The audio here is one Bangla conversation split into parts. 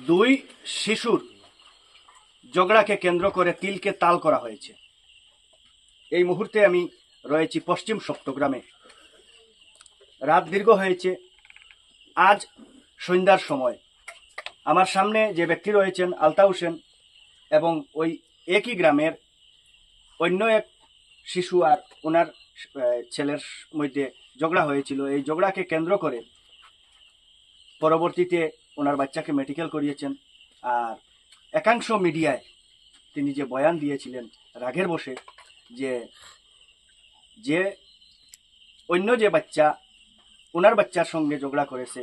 দুই শিশুর ঝগড়াকে কেন্দ্র করে তিলকে তাল করা হয়েছে। এই মুহূর্তে আমি রয়েছি পশ্চিম চট্টগ্রামে। রাত দীর্ঘ হয়েছে। আজ সন্ধ্যার সময় আমার সামনে যে ব্যক্তি রয়েছেন আলতা হোসেন এবং ওই একই গ্রামের অন্য এক শিশু আর ওনার ছেলের মধ্যে ঝগড়া হয়েছিল। এই ঝগড়াকে কেন্দ্র করে পরবর্তীতে ওনার বাচ্চাকে মেডিকেল করিয়েছেন। আর একাংশ মিডিয়ায় তিনি যে বয়ান দিয়েছিলেন রাগের বসে, যে অন্য যে বাচ্চা ওনার বাচ্চার সঙ্গে ঝগড়া করেছে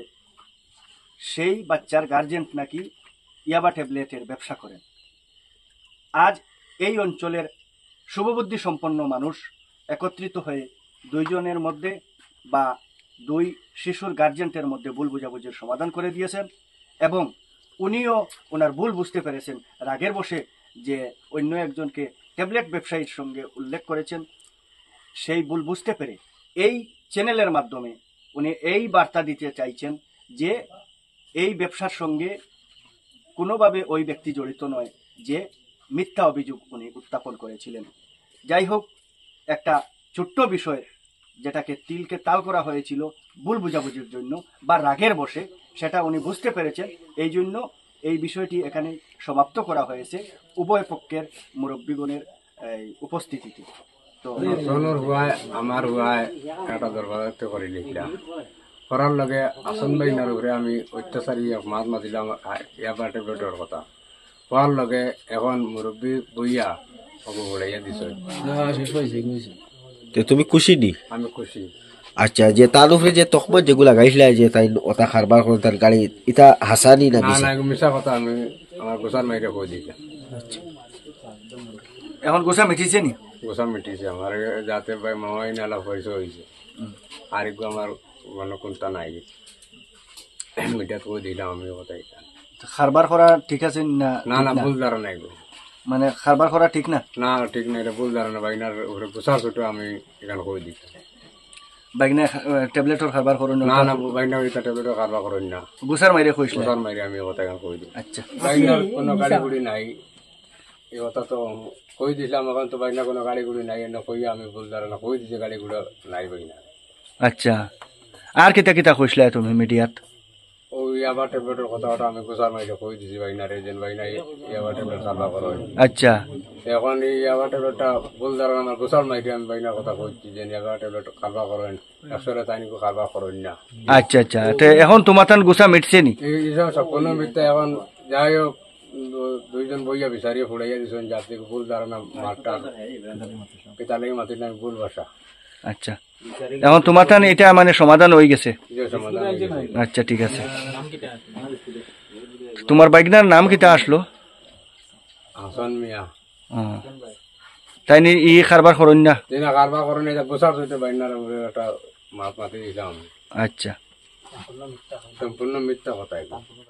সেই বাচ্চার গার্জেন নাকি ইয়াবা ট্যাবলেটের ব্যবসা করেন। আজ এই অঞ্চলের শুভবুদ্ধি সম্পন্ন মানুষ একত্রিত হয়ে দুইজনের মধ্যে বা দুই শিশুর গার্জেন্টের মধ্যে ভুল বুঝাবুঝির সমাধান করে দিয়েছেন এবং উনিও ওনার ভুল বুঝতে পেরেছেন রাগের বসে, যে অন্য একজনকে ট্যাবলেট ব্যবসায়ীর সঙ্গে উল্লেখ করেছেন। সেই ভুল বুঝতে পেরে এই চ্যানেলের মাধ্যমে উনি এই বার্তা দিতে চাইছেন যে এই ব্যবসার সঙ্গে কোনোভাবে ওই ব্যক্তি জড়িত নয়, যে মিথ্যা অভিযোগ উনি উত্থাপন করেছিলেন। যাই হোক, একটা ছোট্ট বিষয় যেটাকে তিলকে তাল করা হয়েছিল ভুল বুঝাবুঝির জন্য বা রাগের বসে, সেটা উনি বুঝতে পেরেছেন। এই জন্য এই বিষয়টি এখানে সমাপ্ত করা হয়েছে উভয় পক্ষের মুরব্বীগণের উপস্থিতিতে। তো আমার একটা দরখাস্ত করে লিখলাম করার লগে আসন বাইনার উপরে আমি অত্যাচারী মাছ মাতিলাম ইয়াবার ট্যাবলেটের কথা হওয়ার লগে এখন মুরব্বী বইয়া ওকে উড়াইয়া দিছ। তুমি খুশি নি? আমি খুশি। আচ্ছা, যে তার উপরে যে তখমত যেগুলা গাইছিল যে তাই ওটা খারবার করে তার গাড়ি, এটা হাসানি না? না, মিশা কথা আমি আমার গোসার মাইরে কই দিলাম। এখন গোসা মিটিছে নি? গোসা মিটিছে আমার, যাতে ভাই মামাই নালা পয়সা হয়েছে আর একটু আমার মনে কোনটা নাই মিটাত কই দিলাম আমি কথা। এটা খারবার করা ঠিক আছে না? না, ভুল ধারণা এগুলো, মানে খারবার করা ঠিক না? না, ঠিক না, এটা ভুল ধারণা। বাইনার উপরে গোসার ছোট আমি এখানে কই দিতাম। বাইনা ট্যাবলেটর খারবার করুন না, বাইনা এটা ট্যাবলেটর খারবার করেন না, গোসার মাইরে কইছিল। গোসার মাইরে আমি কথা এখানে কই দিই। আচ্ছা, বাইনার কোনো গাড়ি গুড়ি নাই এই কথা তো কই দিলাম। এখন তো বাইনা কোনো গাড়ি গুড়ি নাই এনে কই আমি ভুল ধারণা কই দিছে গাড়ি গুড়া নাই বাইনা। আচ্ছা, আর কিতা কিতা কইছিল তুমি মিডিয়াত? ওই ইয়াবা ট্যাবলেটের কথাটা আমি গোসার মাইরে কই দিছি বাইনারে, যেন বাইনা ইয়াবা ট্যাবলেট খারবার করেন। আচ্ছা, এখন এই ইয়াবা ট্যাবলেটটা ভুল ধারণা আমার গোসার মাইরে আমি বাইনার কথা কইছি যে ইয়াবা ট্যাবলেট খারবার করেন, একশোরে তাই নিকো খারবার করেন না। আচ্ছা, আচ্ছা, এখন তোমার তান গোসা মিটছে নি? এই সম্পূর্ণ মিথ্যা। এখন যাই হোক দুইজন বইয়া বিচারিয়ে ফুড়াইয়া দিচ্ছেন যাতে ভুল ধারণা মারটার পিতালেই মাতি না ভুল ভাষা। আচ্ছা, এখন তোমার তান এটা মানে সমাধান হয়ে গেছে? সমাধান। আচ্ছা, ঠিক আছে। তোমার বাইকনার নাম কিটা আসলো? হাসান মিয়া। তাই নি ই খারবার করেন না? কারবার করেন, এটা গোসার সইতে বাইনার একটা মাছ মাতি দিলাম। আচ্ছা, সম্পূর্ণ মিথ্যা কথা।